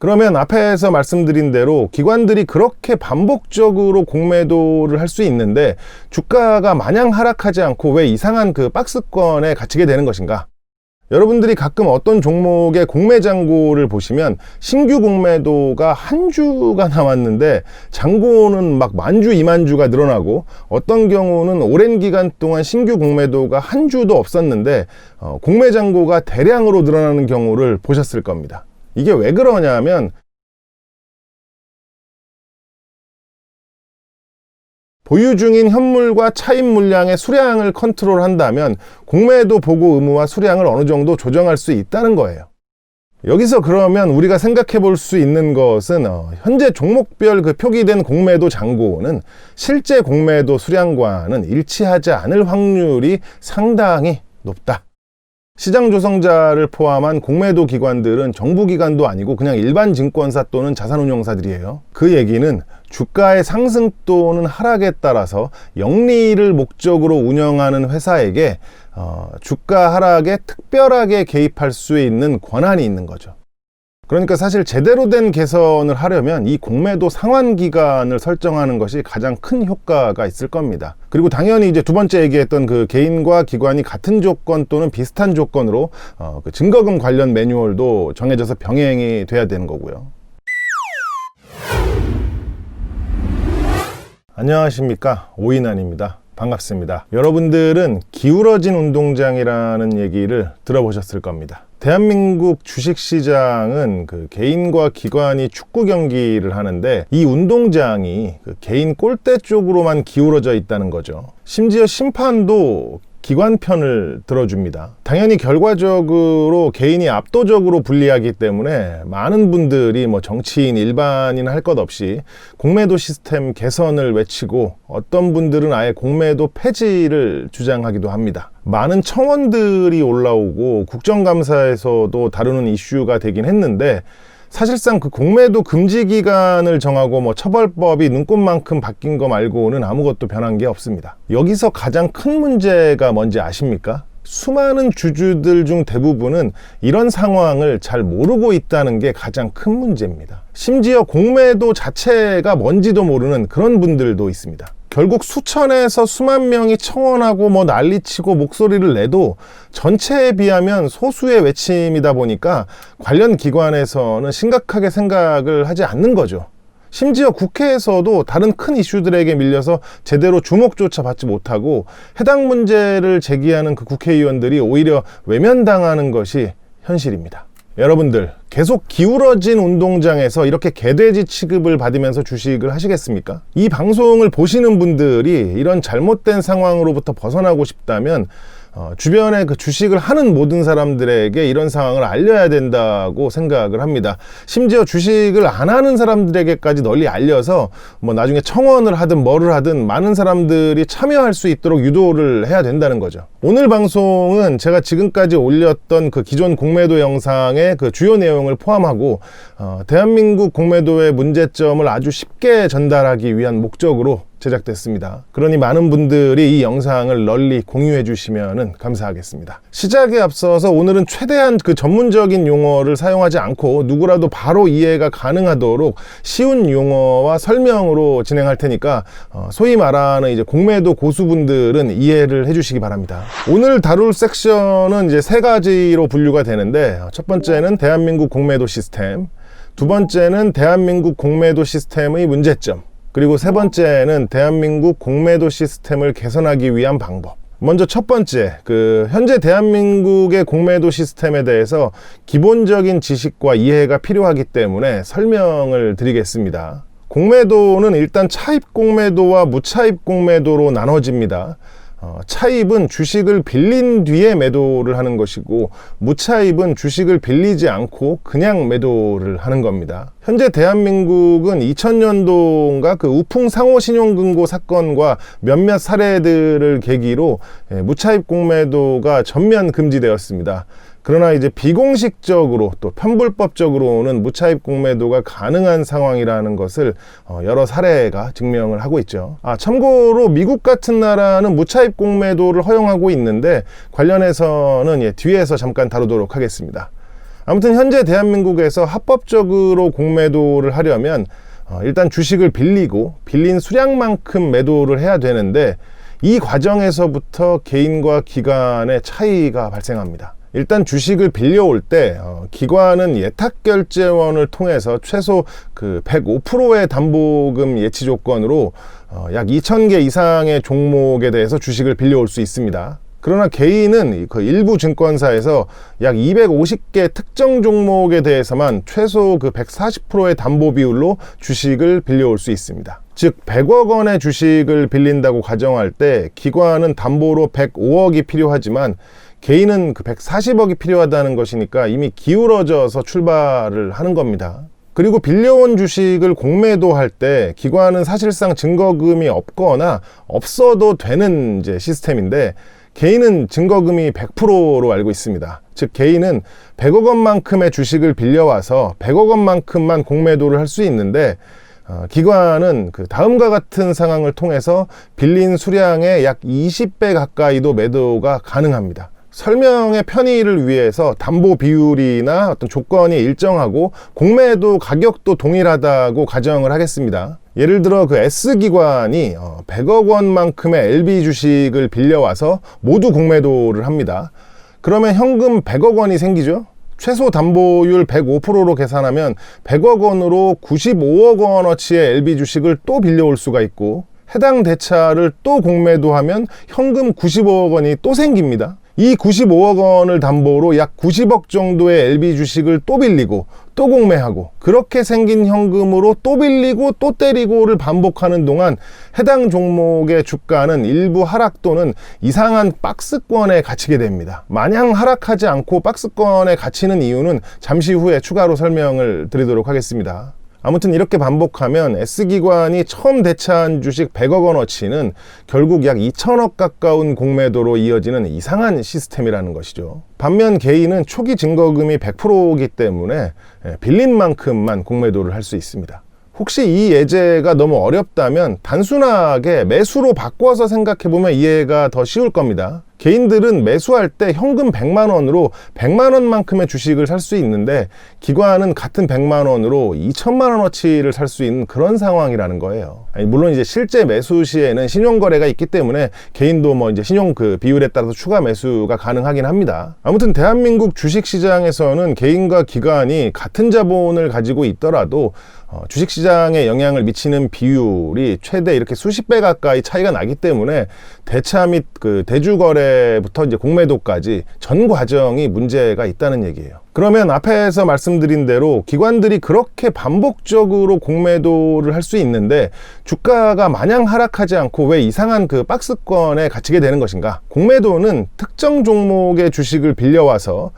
그러면 앞에서 말씀드린 대로 기관들이 그렇게 반복적으로 공매도를 할 수 있는데 주가가 마냥 하락하지 않고 왜 이상한 그 박스권에 갇히게 되는 것인가? 여러분들이 가끔 어떤 종목의 공매 잔고를 보시면 신규 공매도가 한 주가 남았는데 잔고는 막 만주, 2만주가 늘어나고 어떤 경우는 오랜 기간 동안 신규 공매도가 한 주도 없었는데 공매 잔고가 대량으로 늘어나는 경우를 보셨을 겁니다. 이게 왜 그러냐면 보유 중인 현물과 차입 물량의 수량을 컨트롤한다면 공매도 보고 의무와 수량을 어느 정도 조정할 수 있다는 거예요. 여기서 그러면 우리가 생각해 볼 수 있는 것은 현재 종목별 그 표기된 공매도 잔고는 실제 공매도 수량과는 일치하지 않을 확률이 상당히 높다. 시장 조성자를 포함한 공매도 기관들은 정부기관도 아니고 그냥 일반 증권사 또는 자산운용사들이에요. 그 얘기는 주가의 상승 또는 하락에 따라서 영리를 목적으로 운영하는 회사에게 주가 하락에 특별하게 개입할 수 있는 권한이 있는 거죠. 그러니까 사실 제대로 된 개선을 하려면 이 공매도 상환 기간을 설정하는 것이 가장 큰 효과가 있을 겁니다. 그리고 당연히 이제 두 번째 얘기했던 그 개인과 기관이 같은 조건 또는 비슷한 조건으로 그 증거금 관련 매뉴얼도 정해져서 병행이 돼야 되는 거고요. 안녕하십니까, 오인환입니다. 반갑습니다. 여러분들은 기울어진 운동장이라는 얘기를 들어보셨을 겁니다. 대한민국 주식시장은 그 개인과 기관이 축구 경기를 하는데 이 운동장이 그 개인 골대 쪽으로만 기울어져 있다는 거죠. 심지어 심판도 기관 편을 들어줍니다. 당연히 결과적으로 개인이 압도적으로 불리하기 때문에 많은 분들이 뭐 정치인, 일반인 할 것 없이 공매도 시스템 개선을 외치고 어떤 분들은 아예 공매도 폐지를 주장하기도 합니다. 많은 청원들이 올라오고 국정감사에서도 다루는 이슈가 되긴 했는데 사실상 그 공매도 금지 기간을 정하고 뭐 처벌법이 눈꽃만큼 바뀐 거 말고는 아무것도 변한 게 없습니다. 여기서 가장 큰 문제가 뭔지 아십니까? 수많은 주주들 중 대부분은 이런 상황을 잘 모르고 있다는 게 가장 큰 문제입니다. 심지어 공매도 자체가 뭔지도 모르는 그런 분들도 있습니다. 결국 수천에서 수만 명이 청원하고 뭐 난리치고 목소리를 내도 전체에 비하면 소수의 외침이다 보니까 관련 기관에서는 심각하게 생각을 하지 않는 거죠. 심지어 국회에서도 다른 큰 이슈들에게 밀려서 제대로 주목조차 받지 못하고 해당 문제를 제기하는 그 국회의원들이 오히려 외면당하는 것이 현실입니다. 여러분들 계속 기울어진 운동장에서 이렇게 개돼지 취급을 받으면서 주식을 하시겠습니까? 이 방송을 보시는 분들이 이런 잘못된 상황으로부터 벗어나고 싶다면 주변에 그 주식을 하는 모든 사람들에게 이런 상황을 알려야 된다고 생각을 합니다. 심지어 주식을 안 하는 사람들에게까지 널리 알려서 뭐 나중에 청원을 하든 뭐를 하든 많은 사람들이 참여할 수 있도록 유도를 해야 된다는 거죠. 오늘 방송은 제가 지금까지 올렸던 그 기존 공매도 영상의 그 주요 내용을 포함하고 대한민국 공매도의 문제점을 아주 쉽게 전달하기 위한 목적으로 제작됐습니다. 그러니 많은 분들이 이 영상을 널리 공유해 주시면 감사하겠습니다. 시작에 앞서서 오늘은 최대한 그 전문적인 용어를 사용하지 않고 누구라도 바로 이해가 가능하도록 쉬운 용어와 설명으로 진행할 테니까 소위 말하는 이제 공매도 고수분들은 이해를 해 주시기 바랍니다. 오늘 다룰 섹션은 이제 세 가지로 분류가 되는데 첫 번째는 대한민국 공매도 시스템, 두 번째는 대한민국 공매도 시스템의 문제점, 그리고 세 번째는 대한민국 공매도 시스템을 개선하기 위한 방법. 먼저 첫 번째, 현재 대한민국의 공매도 시스템에 대해서 기본적인 지식과 이해가 필요하기 때문에 설명을 드리겠습니다. 공매도는 일단 차입 공매도와 무차입 공매도로 나눠집니다. 차입은 주식을 빌린 뒤에 매도를 하는 것이고 무차입은 주식을 빌리지 않고 그냥 매도를 하는 겁니다. 현재 대한민국은 2000년도인가 그 우풍 상호신용금고 사건과 몇몇 사례들을 계기로 무차입 공매도가 전면 금지되었습니다. 그러나 이제 비공식적으로 또 편불법적으로는 무차입 공매도가 가능한 상황이라는 것을 여러 사례가 증명을 하고 있죠. 참고로 미국 같은 나라는 무차입 공매도를 허용하고 있는데 관련해서는 뒤에서 잠깐 다루도록 하겠습니다. 아무튼 현재 대한민국에서 합법적으로 공매도를 하려면 일단 주식을 빌리고 빌린 수량만큼 매도를 해야 되는데, 이 과정에서부터 개인과 기관의 차이가 발생합니다. 일단 주식을 빌려올 때 기관은 예탁결제원을 통해서 최소 105%의 담보금 예치 조건으로 약 2,000개 이상의 종목에 대해서 주식을 빌려올 수 있습니다. 그러나 개인은 그 일부 증권사에서 약 250개 특정 종목에 대해서만 최소 140%의 담보 비율로 주식을 빌려올 수 있습니다. 즉 100억 원의 주식을 빌린다고 가정할 때 기관은 담보로 105억이 필요하지만 개인은 140억이 필요하다는 것이니까 이미 기울어져서 출발을 하는 겁니다. 그리고 빌려온 주식을 공매도할 때 기관은 사실상 증거금이 없거나 없어도 되는 이제 시스템인데, 개인은 증거금이 100%로 알고 있습니다. 즉 개인은 100억 원만큼의 주식을 빌려와서 100억 원만큼만 공매도를 할 수 있는데, 기관은 다음과 같은 상황을 통해서 빌린 수량의 약 20배 가까이도 매도가 가능합니다. 설명의 편의를 위해서 담보 비율이나 어떤 조건이 일정하고 공매도 가격도 동일하다고 가정을 하겠습니다. 예를 들어 S기관이 100억 원만큼의 LB 주식을 빌려와서 모두 공매도를 합니다. 그러면 현금 100억 원이 생기죠. 최소 담보율 105%로 계산하면 100억 원으로 95억 원어치의 LB 주식을 또 빌려올 수가 있고, 해당 대차를 또 공매도하면 현금 95억 원이 또 생깁니다. 이 95억 원을 담보로 약 90억 정도의 LB 주식을 또 빌리고 또 공매하고, 그렇게 생긴 현금으로 또 빌리고 또 때리고를 반복하는 동안 해당 종목의 주가는 일부 하락 또는 이상한 박스권에 갇히게 됩니다. 마냥 하락하지 않고 박스권에 갇히는 이유는 잠시 후에 추가로 설명을 드리도록 하겠습니다. 아무튼 이렇게 반복하면 S기관이 처음 대차한 주식 100억 원어치는 결국 약 2천억 가까운 공매도로 이어지는 이상한 시스템이라는 것이죠. 반면 개인은 초기 증거금이 100%이기 때문에 빌린 만큼만 공매도를 할 수 있습니다. 혹시 이 예제가 너무 어렵다면 단순하게 매수로 바꿔서 생각해보면 이해가 더 쉬울 겁니다. 개인들은 매수할 때 현금 100만 원으로 100만 원만큼의 주식을 살 수 있는데, 기관은 같은 100만 원으로 2천만 원어치를 살 수 있는 그런 상황이라는 거예요. 물론 이제 실제 매수 시에는 신용거래가 있기 때문에 개인도 이제 신용 비율에 따라서 추가 매수가 가능하긴 합니다. 아무튼 대한민국 주식시장에서는 개인과 기관이 같은 자본을 가지고 있더라도 주식시장에 영향을 미치는 비율이 최대 이렇게 수십 배 가까이 차이가 나기 때문에 대차 및 대주거래부터 이제 공매도까지 전 과정이 문제가 있다는 얘기예요. 그러면 앞에서 말씀드린 대로 기관들이 그렇게 반복적으로 공매도를 할 수 있는데 주가가 마냥 하락하지 않고 왜 이상한 박스권에 갇히게 되는 것인가? 공매도는 특정 종목의 주식을 빌려와서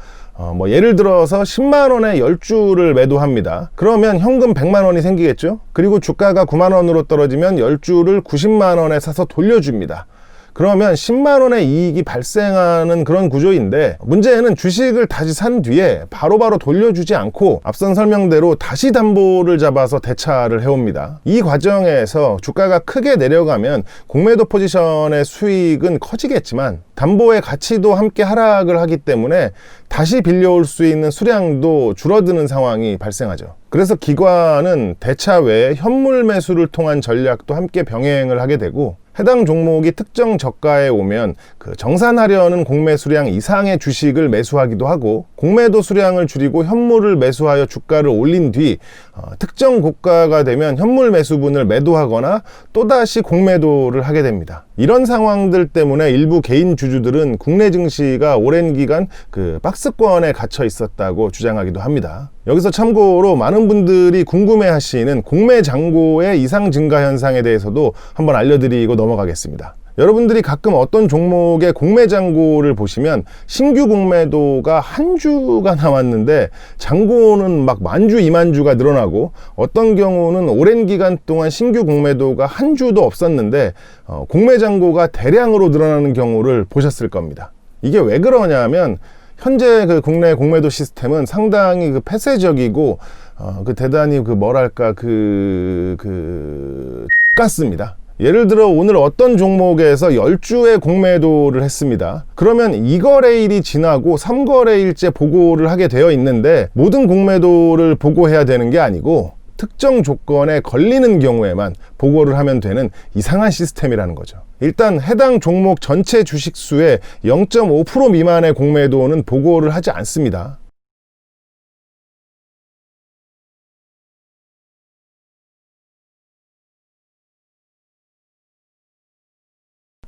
예를 들어서 10만 원에 10주를 매도합니다. 그러면 현금 100만 원이 생기겠죠? 그리고 주가가 9만 원으로 떨어지면 10주를 90만 원에 사서 돌려줍니다. 그러면 10만 원의 이익이 발생하는 그런 구조인데, 문제는 주식을 다시 산 뒤에 바로바로 돌려주지 않고 앞선 설명대로 다시 담보를 잡아서 대차를 해옵니다. 이 과정에서 주가가 크게 내려가면 공매도 포지션의 수익은 커지겠지만 담보의 가치도 함께 하락을 하기 때문에 다시 빌려올 수 있는 수량도 줄어드는 상황이 발생하죠. 그래서 기관은 대차 외에 현물 매수를 통한 전략도 함께 병행을 하게 되고, 해당 종목이 특정 저가에 오면 정산하려는 공매 수량 이상의 주식을 매수하기도 하고, 공매도 수량을 줄이고 현물을 매수하여 주가를 올린 뒤 특정 고가가 되면 현물 매수분을 매도하거나 또다시 공매도를 하게 됩니다. 이런 상황들 때문에 일부 개인 주주들은 국내 증시가 오랜 기간 박스권에 갇혀 있었다고 주장하기도 합니다. 여기서 참고로 많은 분들이 궁금해하시는 공매 잔고의 이상 증가 현상에 대해서도 한번 알려드리고 넘어가겠습니다. 여러분들이 가끔 어떤 종목의 공매 잔고를 보시면 신규 공매도가 한 주가 나왔는데 잔고는 막 만주, 2만주가 늘어나고, 어떤 경우는 오랜 기간 동안 신규 공매도가 한 주도 없었는데 공매 잔고가 대량으로 늘어나는 경우를 보셨을 겁니다. 이게 왜 그러냐면 현재 국내 공매도 시스템은 상당히 폐쇄적이고 대단히 같습니다. 예를 들어 오늘 어떤 종목에서 10주의 공매도를 했습니다. 그러면 2거래일이 지나고 3거래일째 보고를 하게 되어 있는데 모든 공매도를 보고해야 되는 게 아니고 특정 조건에 걸리는 경우에만 보고를 하면 되는 이상한 시스템이라는 거죠. 일단 해당 종목 전체 주식수의 0.5% 미만의 공매도는 보고를 하지 않습니다.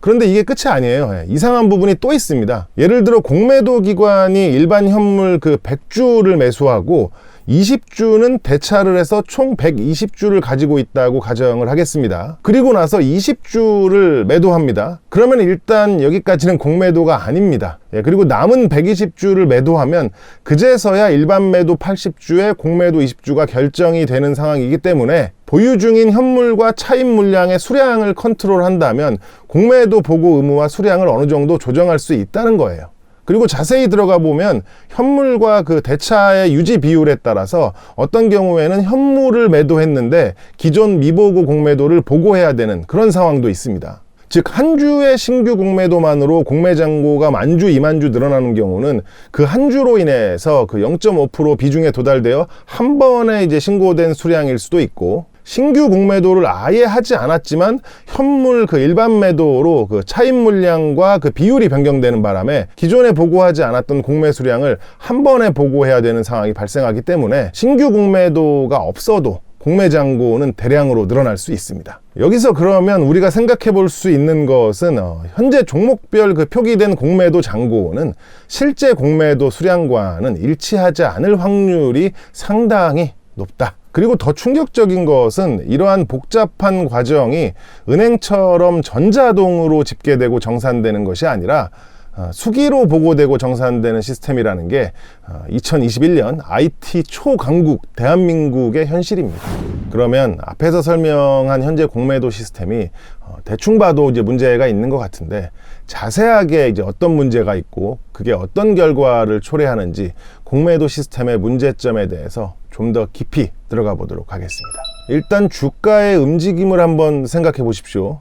그런데 이게 끝이 아니에요. 이상한 부분이 또 있습니다. 예를 들어 공매도 기관이 일반 현물 100주를 매수하고 20주는 대차를 해서 총 120주를 가지고 있다고 가정을 하겠습니다. 그리고 나서 20주를 매도합니다. 그러면 일단 여기까지는 공매도가 아닙니다. 그리고 남은 120주를 매도하면 그제서야 일반 매도 80주에 공매도 20주가 결정이 되는 상황이기 때문에 보유 중인 현물과 차입 물량의 수량을 컨트롤한다면 공매도 보고 의무와 수량을 어느 정도 조정할 수 있다는 거예요. 그리고 자세히 들어가 보면 현물과 대차의 유지 비율에 따라서 어떤 경우에는 현물을 매도했는데 기존 미보고 공매도를 보고해야 되는 그런 상황도 있습니다. 즉 한 주의 신규 공매도만으로 공매잔고가 10,000주, 20,000주 늘어나는 경우는 그 한 주로 인해서 0.5% 비중에 도달되어 한 번에 신고된 수량일 수도 있고, 신규 공매도를 아예 하지 않았지만 현물 일반 매도로 차입 물량과 비율이 변경되는 바람에 기존에 보고하지 않았던 공매 수량을 한 번에 보고해야 되는 상황이 발생하기 때문에 신규 공매도가 없어도 공매 잔고는 대량으로 늘어날 수 있습니다. 여기서 그러면 우리가 생각해 볼 수 있는 것은 현재 종목별 표기된 공매도 잔고는 실제 공매도 수량과는 일치하지 않을 확률이 상당히 높다. 그리고 더 충격적인 것은 이러한 복잡한 과정이 은행처럼 전자동으로 집계되고 정산되는 것이 아니라 수기로 보고되고 정산되는 시스템이라는 게 2021년 IT 초강국 대한민국의 현실입니다. 그러면 앞에서 설명한 현재 공매도 시스템이 대충 봐도 문제가 있는 것 같은데, 자세하게 어떤 문제가 있고 그게 어떤 결과를 초래하는지 공매도 시스템의 문제점에 대해서 좀 더 깊이 들어가 보도록 하겠습니다. 일단 주가의 움직임을 한번 생각해 보십시오.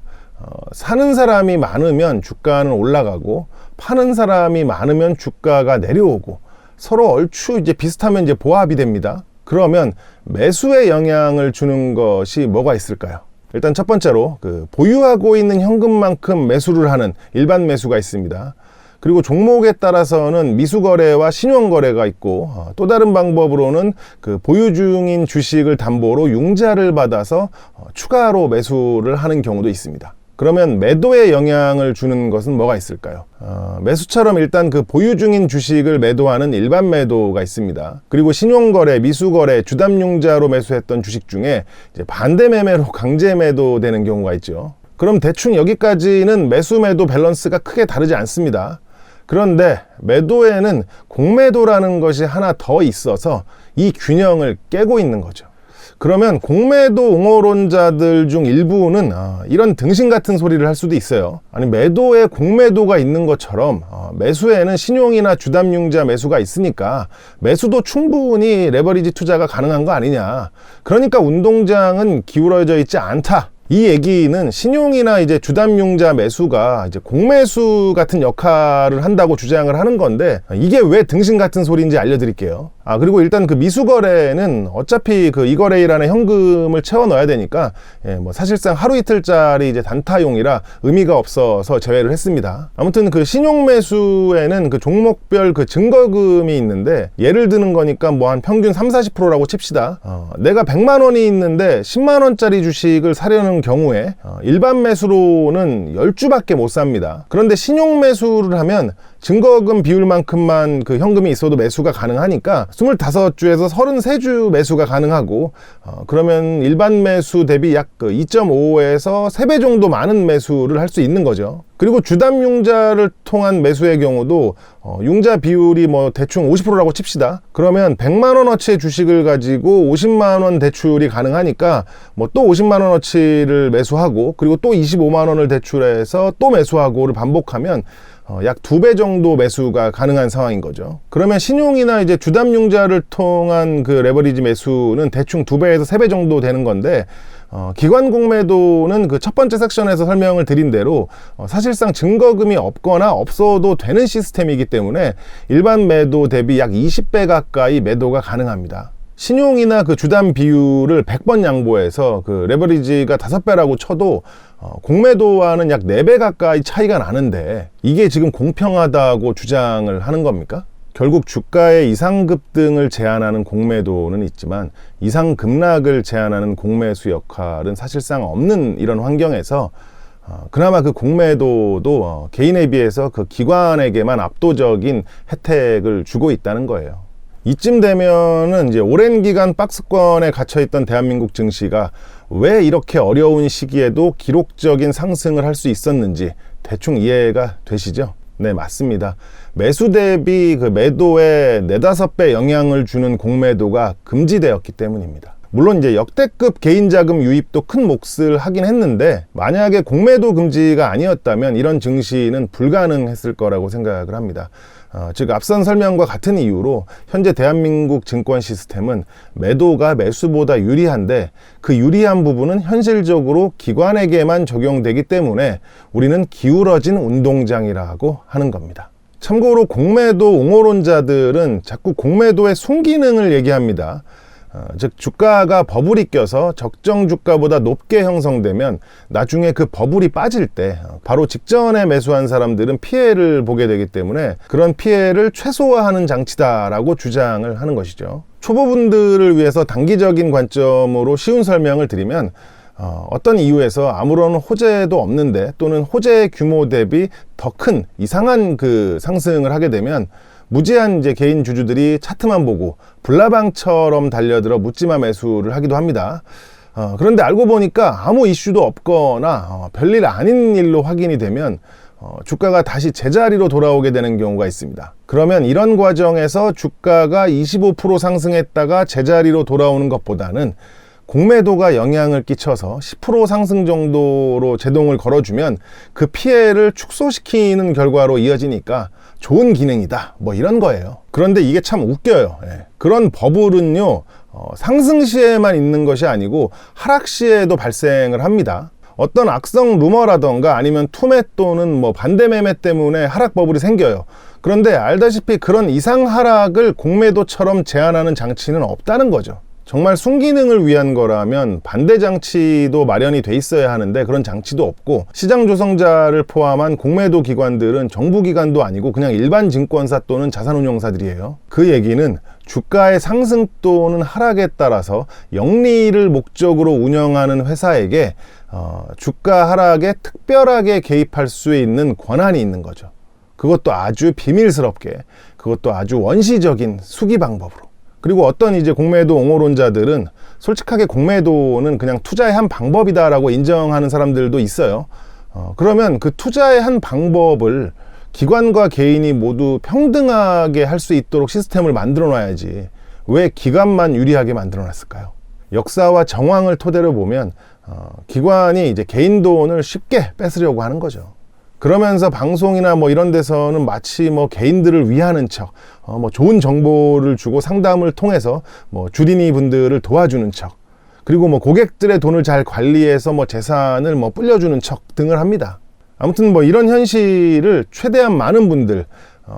사는 사람이 많으면 주가는 올라가고 파는 사람이 많으면 주가가 내려오고 서로 얼추 비슷하면 보합이 됩니다. 그러면 매수에 영향을 주는 것이 뭐가 있을까요? 일단 첫 번째로 보유하고 있는 현금만큼 매수를 하는 일반 매수가 있습니다. 그리고 종목에 따라서는 미수거래와 신용거래가 있고, 또 다른 방법으로는 보유 중인 주식을 담보로 융자를 받아서 추가로 매수를 하는 경우도 있습니다. 그러면 매도에 영향을 주는 것은 뭐가 있을까요? 매수처럼 일단 보유 중인 주식을 매도하는 일반 매도가 있습니다. 그리고 신용거래, 미수거래, 주담융자로 매수했던 주식 중에 반대 매매로 강제 매도되는 경우가 있죠. 그럼 대충 여기까지는 매수 매도 밸런스가 크게 다르지 않습니다. 그런데 매도에는 공매도라는 것이 하나 더 있어서 이 균형을 깨고 있는 거죠. 그러면 공매도 옹호론자들 중 일부는 이런 등신 같은 소리를 할 수도 있어요. 아니, 매도에 공매도가 있는 것처럼 매수에는 신용이나 주담융자 매수가 있으니까 매수도 충분히 레버리지 투자가 가능한 거 아니냐. 그러니까 운동장은 기울어져 있지 않다. 이 얘기는 신용이나 주담융자 매수가 공매수 같은 역할을 한다고 주장을 하는 건데, 이게 왜 등신 같은 소리인지 알려드릴게요. 그리고 일단 미수거래는 어차피 이거래일안에 현금을 채워 넣어야 되니까 사실상 하루 이틀짜리 단타용이라 의미가 없어서 제외를 했습니다. 아무튼 신용매수에는 종목별 증거금이 있는데, 예를 드는 거니까 한 평균 30-40%라고 칩시다. 내가 100만 원이 있는데 10만 원짜리 주식을 사려는 경우에 일반 매수로는 10주밖에 못 삽니다. 그런데 신용매수를 하면 증거금 비율만큼만 현금이 있어도 매수가 가능하니까 25주에서 33주 매수가 가능하고, 그러면 일반 매수 대비 약 2.5에서 3배 정도 많은 매수를 할 수 있는 거죠. 그리고 주담융자를 통한 매수의 경우도 융자 비율이 대충 50%라고 칩시다. 그러면 100만 원어치의 주식을 가지고 50만 원 대출이 가능하니까 또 50만 원어치를 매수하고, 그리고 또 25만 원을 대출해서 또 매수하고를 반복하면 약 2배 정도 매수가 가능한 상황인 거죠. 그러면 신용이나 주담융자를 통한 레버리지 매수는 대충 2배에서 3배 정도 되는 건데, 기관 공매도는 그 첫 번째 섹션에서 설명을 드린 대로 사실상 증거금이 없거나 없어도 되는 시스템이기 때문에 일반 매도 대비 약 20배 가까이 매도가 가능합니다. 신용이나 그 주담 비율을 100번 양보해서 그 레버리지가 5배라고 쳐도 공매도와는 약 4배 가까이 차이가 나는데 이게 지금 공평하다고 주장을 하는 겁니까? 결국 주가의 이상급등을 제한하는 공매도는 있지만 이상급락을 제한하는 공매수 역할은 사실상 없는 이런 환경에서 그나마 그 공매도도 개인에 비해서 그 기관에게만 압도적인 혜택을 주고 있다는 거예요. 이쯤 되면은 이제 오랜 기간 박스권에 갇혀있던 대한민국 증시가 왜 이렇게 어려운 시기에도 기록적인 상승을 할 수 있었는지 대충 이해가 되시죠? 네, 맞습니다. 매수 대비 그 매도에 4-5배 영향을 주는 공매도가 금지되었기 때문입니다. 물론 이제 역대급 개인 자금 유입도 큰 몫을 하긴 했는데 만약에 공매도 금지가 아니었다면 이런 증시는 불가능했을 거라고 생각을 합니다. 즉 앞선 설명과 같은 이유로 현재 대한민국 증권 시스템은 매도가 매수보다 유리한데 그 유리한 부분은 현실적으로 기관에게만 적용되기 때문에 우리는 기울어진 운동장이라고 하는 겁니다. 참고로 공매도 옹호론자들은 자꾸 공매도의 순기능을 얘기합니다. 즉 주가가 버블이 껴서 적정 주가보다 높게 형성되면 나중에 그 버블이 빠질 때 바로 직전에 매수한 사람들은 피해를 보게 되기 때문에 그런 피해를 최소화하는 장치다라고 주장을 하는 것이죠. 초보분들을 위해서 단기적인 관점으로 쉬운 설명을 드리면 어떤 이유에서 아무런 호재도 없는데 또는 호재 규모 대비 더 큰 이상한 그 상승을 하게 되면 무지한 이제 개인 주주들이 차트만 보고 불나방처럼 달려들어 묻지마 매수를 하기도 합니다. 그런데 알고 보니까 아무 이슈도 없거나 별일 아닌 일로 확인이 되면 주가가 다시 제자리로 돌아오게 되는 경우가 있습니다. 그러면 이런 과정에서 주가가 25% 상승했다가 제자리로 돌아오는 것보다는 공매도가 영향을 끼쳐서 10% 상승 정도로 제동을 걸어주면 그 피해를 축소시키는 결과로 이어지니까 좋은 기능이다 뭐 이런 거예요. 그런데 이게 참 웃겨요. 그런 버블은요 상승 시에만 있는 것이 아니고 하락 시에도 발생을 합니다. 어떤 악성 루머라던가 아니면 투매 또는 뭐 반대 매매 때문에 하락 버블이 생겨요. 그런데 알다시피 그런 이상 하락을 공매도처럼 제한하는 장치는 없다는 거죠. 정말 순기능을 위한 거라면 반대 장치도 마련이 돼 있어야 하는데 그런 장치도 없고 시장 조성자를 포함한 공매도 기관들은 정부 기관도 아니고 그냥 일반 증권사 또는 자산운용사들이에요. 그 얘기는 주가의 상승 또는 하락에 따라서 영리를 목적으로 운영하는 회사에게 주가 하락에 특별하게 개입할 수 있는 권한이 있는 거죠. 그것도 아주 비밀스럽게, 그것도 아주 원시적인 수기 방법으로. 그리고 어떤 이제 공매도 옹호론자들은 솔직하게 공매도는 그냥 투자의 한 방법이다라고 인정하는 사람들도 있어요. 그러면 그 투자의 한 방법을 기관과 개인이 모두 평등하게 할 수 있도록 시스템을 만들어 놔야지 왜 기관만 유리하게 만들어 놨을까요? 역사와 정황을 토대로 보면 기관이 이제 개인 돈을 쉽게 뺏으려고 하는 거죠. 그러면서 방송이나 뭐 이런 데서는 마치 뭐 개인들을 위하는 척, 뭐 좋은 정보를 주고 상담을 통해서 뭐 주린이 분들을 도와주는 척, 그리고 뭐 고객들의 돈을 잘 관리해서 뭐 재산을 뭐 불려주는 척 등을 합니다. 아무튼 뭐 이런 현실을 최대한 많은 분들,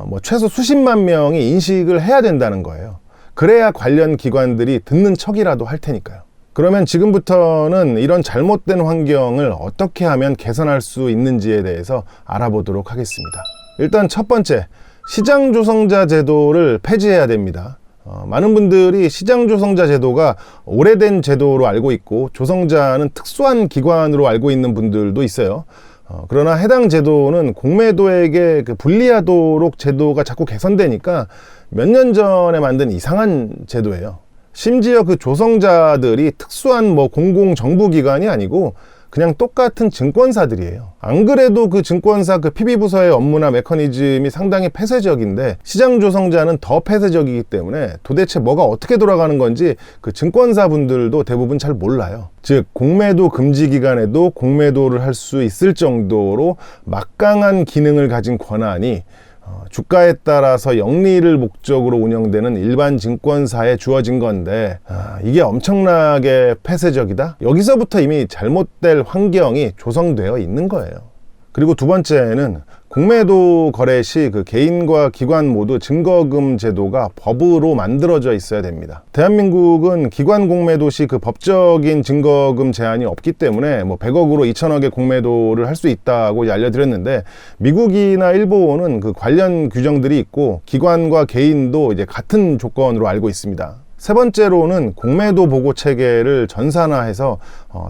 뭐 최소 수십만 명이 인식을 해야 된다는 거예요. 그래야 관련 기관들이 듣는 척이라도 할 테니까요. 그러면 지금부터는 이런 잘못된 환경을 어떻게 하면 개선할 수 있는지에 대해서 알아보도록 하겠습니다. 일단 첫 번째, 시장 조성자 제도를 폐지해야 됩니다. 많은 분들이 시장 조성자 제도가 오래된 제도로 알고 있고 조성자는 특수한 기관으로 알고 있는 분들도 있어요. 그러나 해당 제도는 공매도에게 불리하도록 제도가 자꾸 개선되니까 몇 년 전에 만든 이상한 제도예요. 심지어 그 조성자들이 특수한 뭐 공공정부기관이 아니고 그냥 똑같은 증권사들이에요. 안 그래도 그 증권사 그 PB부서의 업무나 메커니즘이 상당히 폐쇄적인데 시장 조성자는 더 폐쇄적이기 때문에 도대체 뭐가 어떻게 돌아가는 건지 그 증권사 분들도 대부분 잘 몰라요. 즉 공매도 금지 기간에도 공매도를 할 수 있을 정도로 막강한 기능을 가진 권한이 주가에 따라서 영리를 목적으로 운영되는 일반 증권사에 주어진 건데 이게 엄청나게 폐쇄적이다? 여기서부터 이미 잘못될 환경이 조성되어 있는 거예요. 그리고 두 번째는 공매도 거래 시 그 개인과 기관 모두 증거금 제도가 법으로 만들어져 있어야 됩니다. 대한민국은 기관 공매도 시 그 법적인 증거금 제한이 없기 때문에 뭐 100억으로 2천억의 공매도를 할 수 있다고 알려드렸는데, 미국이나 일본은 그 관련 규정들이 있고 기관과 개인도 이제 같은 조건으로 알고 있습니다. 세 번째로는 공매도 보고 체계를 전산화해서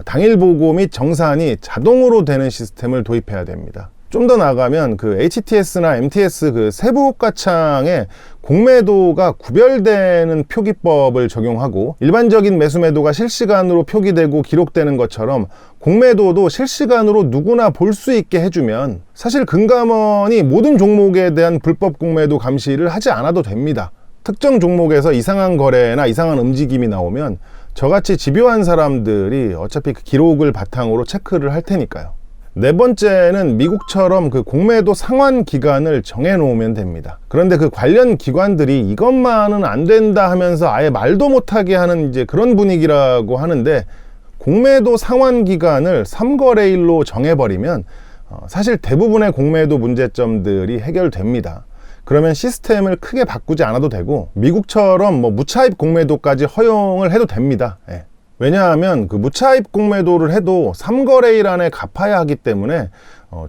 당일 보고 및 정산이 자동으로 되는 시스템을 도입해야 됩니다. 좀 더 나아가면 그 HTS나 MTS 그 세부호가창에 공매도가 구별되는 표기법을 적용하고, 일반적인 매수매도가 실시간으로 표기되고 기록되는 것처럼 공매도도 실시간으로 누구나 볼 수 있게 해주면 사실 금감원이 모든 종목에 대한 불법 공매도 감시를 하지 않아도 됩니다. 특정 종목에서 이상한 거래나 이상한 움직임이 나오면 저같이 집요한 사람들이 어차피 그 기록을 바탕으로 체크를 할 테니까요. 네 번째는 미국처럼 그 공매도 상환 기간을 정해 놓으면 됩니다. 그런데 그 관련 기관들이 이것만은 안 된다 하면서 아예 말도 못하게 하는 이제 그런 분위기라고 하는데, 공매도 상환 기간을 3거래일로 정해버리면 사실 대부분의 공매도 문제점들이 해결됩니다. 그러면 시스템을 크게 바꾸지 않아도 되고 미국처럼 뭐 무차입 공매도까지 허용을 해도 됩니다. 왜냐하면 그 무차입 공매도를 해도 3거래일 안에 갚아야 하기 때문에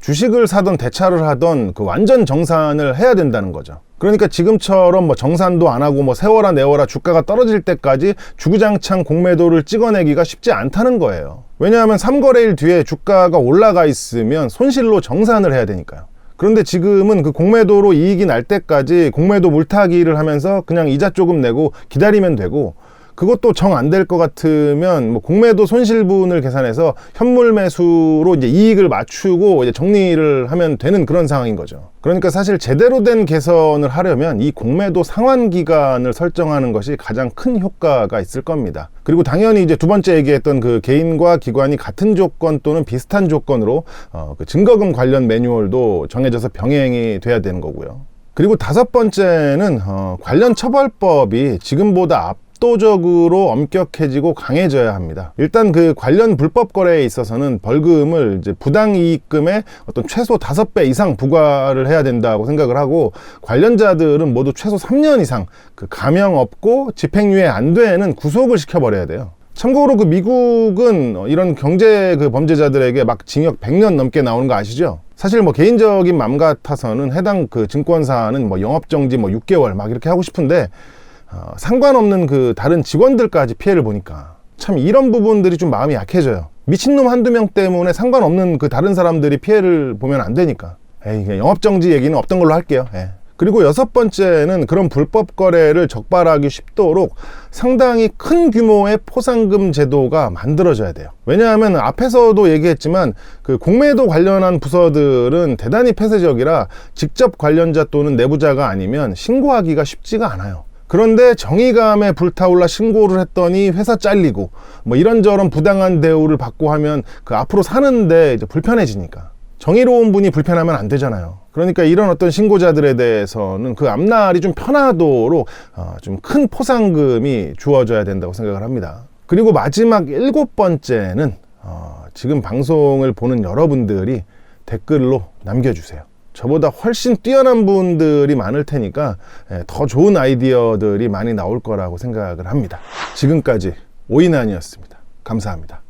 주식을 사던 대차를 하던 그 완전 정산을 해야 된다는 거죠. 그러니까 지금처럼 뭐 정산도 안 하고 뭐 세워라 내워라 주가가 떨어질 때까지 주구장창 공매도를 찍어내기가 쉽지 않다는 거예요. 왜냐하면 3거래일 뒤에 주가가 올라가 있으면 손실로 정산을 해야 되니까요. 그런데 지금은 그 공매도로 이익이 날 때까지 공매도 물타기를 하면서 그냥 이자 조금 내고 기다리면 되고, 그것도 정 안 될 것 같으면 뭐 공매도 손실분을 계산해서 현물 매수로 이제 이익을 맞추고 이제 정리를 하면 되는 그런 상황인 거죠. 그러니까 사실 제대로 된 개선을 하려면 이 공매도 상환 기간을 설정하는 것이 가장 큰 효과가 있을 겁니다. 그리고 당연히 이제 두 번째 얘기했던 그 개인과 기관이 같은 조건 또는 비슷한 조건으로 그 증거금 관련 매뉴얼도 정해져서 병행이 돼야 되는 거고요. 그리고 다섯 번째는 관련 처벌법이 지금보다 압도적으로 엄격해지고 강해져야 합니다. 일단 그 관련 불법 거래에 있어서는 벌금을 이제 부당이익금의 어떤 최소 5배 이상 부과를 해야 된다고 생각을 하고, 관련자들은 모두 최소 3년 이상 그 감형 없고 집행유예 안 되는 구속을 시켜버려야 돼요. 참고로 그 미국은 이런 경제 그 범죄자들에게 막 징역 100년 넘게 나오는 거 아시죠? 사실 뭐 개인적인 맘 같아서는 해당 그 증권사는 뭐 영업정지 뭐 6개월 막 이렇게 하고 싶은데, 상관없는 그 다른 직원들까지 피해를 보니까 참 이런 부분들이 좀 마음이 약해져요. 미친놈 한두 명 때문에 상관없는 그 다른 사람들이 피해를 보면 안 되니까 그냥 영업정지 얘기는 없던 걸로 할게요. 그리고 여섯 번째는 그런 불법 거래를 적발하기 쉽도록 상당히 큰 규모의 포상금 제도가 만들어져야 돼요. 왜냐하면 앞에서도 얘기했지만 그 공매도 관련한 부서들은 대단히 폐쇄적이라 직접 관련자 또는 내부자가 아니면 신고하기가 쉽지가 않아요. 그런데 정의감에 불타올라 신고를 했더니 회사 잘리고 뭐 이런저런 부당한 대우를 받고 하면 그 앞으로 사는데 이제 불편해지니까, 정의로운 분이 불편하면 안 되잖아요. 그러니까 이런 어떤 신고자들에 대해서는 그 앞날이 좀 편하도록 좀 큰 포상금이 주어져야 된다고 생각을 합니다. 그리고 마지막 일곱 번째는 지금 방송을 보는 여러분들이 댓글로 남겨주세요. 저보다 훨씬 뛰어난 분들이 많을 테니까 더 좋은 아이디어들이 많이 나올 거라고 생각을 합니다. 지금까지 오인환이었습니다. 감사합니다.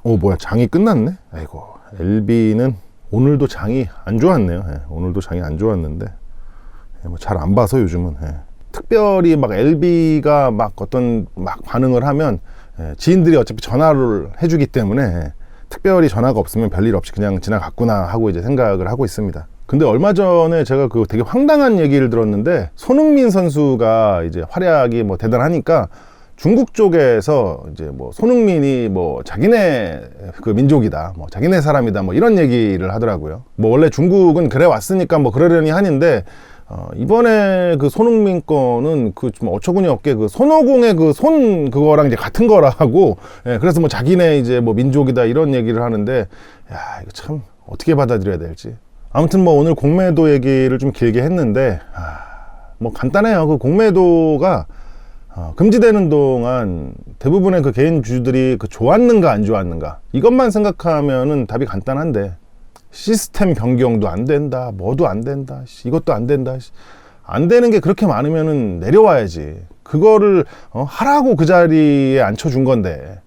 뭐야, 장이 끝났네? 아이고, LB는 오늘도 장이 안 좋았네요. 오늘도 장이 안 좋았는데 뭐 잘 안 봐서 요즘은 특별히 막 LB가 막 어떤 막 반응을 하면 지인들이 어차피 전화를 해주기 때문에 특별히 전화가 없으면 별일 없이 그냥 지나갔구나 하고 이제 생각을 하고 있습니다. 근데 얼마 전에 제가 그 되게 황당한 얘기를 들었는데, 손흥민 선수가 이제 활약이 뭐 대단하니까 중국 쪽에서 이제 뭐 손흥민이 뭐 자기네 그 민족이다, 뭐 자기네 사람이다, 뭐 이런 얘기를 하더라고요. 뭐 원래 중국은 그래 왔으니까 뭐 그러려니 하는데 이번에 그 손흥민 거는 그 좀 어처구니 없게 그 손오공의 그 손 그거랑 이제 같은 거라고, 예, 그래서 뭐 자기네 이제 뭐 민족이다 이런 얘기를 하는데, 야, 이거 참 어떻게 받아들여야 될지. 아무튼 뭐 오늘 공매도 얘기를 좀 길게 했는데, 뭐 간단해요. 그 공매도가 금지되는 동안 대부분의 그 개인주들이 그 좋았는가 안 좋았는가 이것만 생각하면은 답이 간단한데, 시스템 변경도 안 된다, 뭐도 안 된다, 이것도 안 된다, 안 되는 게 그렇게 많으면은 내려와야지. 그거를 하라고 그 자리에 앉혀준 건데,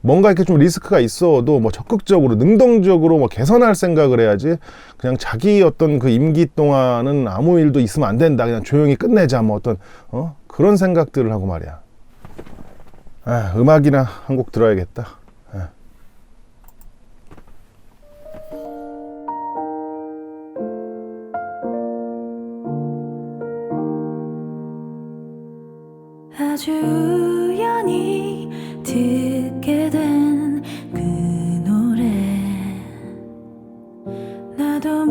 뭔가 이렇게 좀 리스크가 있어도 뭐 적극적으로 능동적으로 뭐 개선할 생각을 해야지. 그냥 자기 어떤 그 임기 동안은 아무 일도 있으면 안 된다, 그냥 조용히 끝내자, 뭐 어떤 그런 생각들을 하고 말이야. 음악이나 한 곡 들어야겠다. 아주 우연히 듣게 된 그 노래, 나도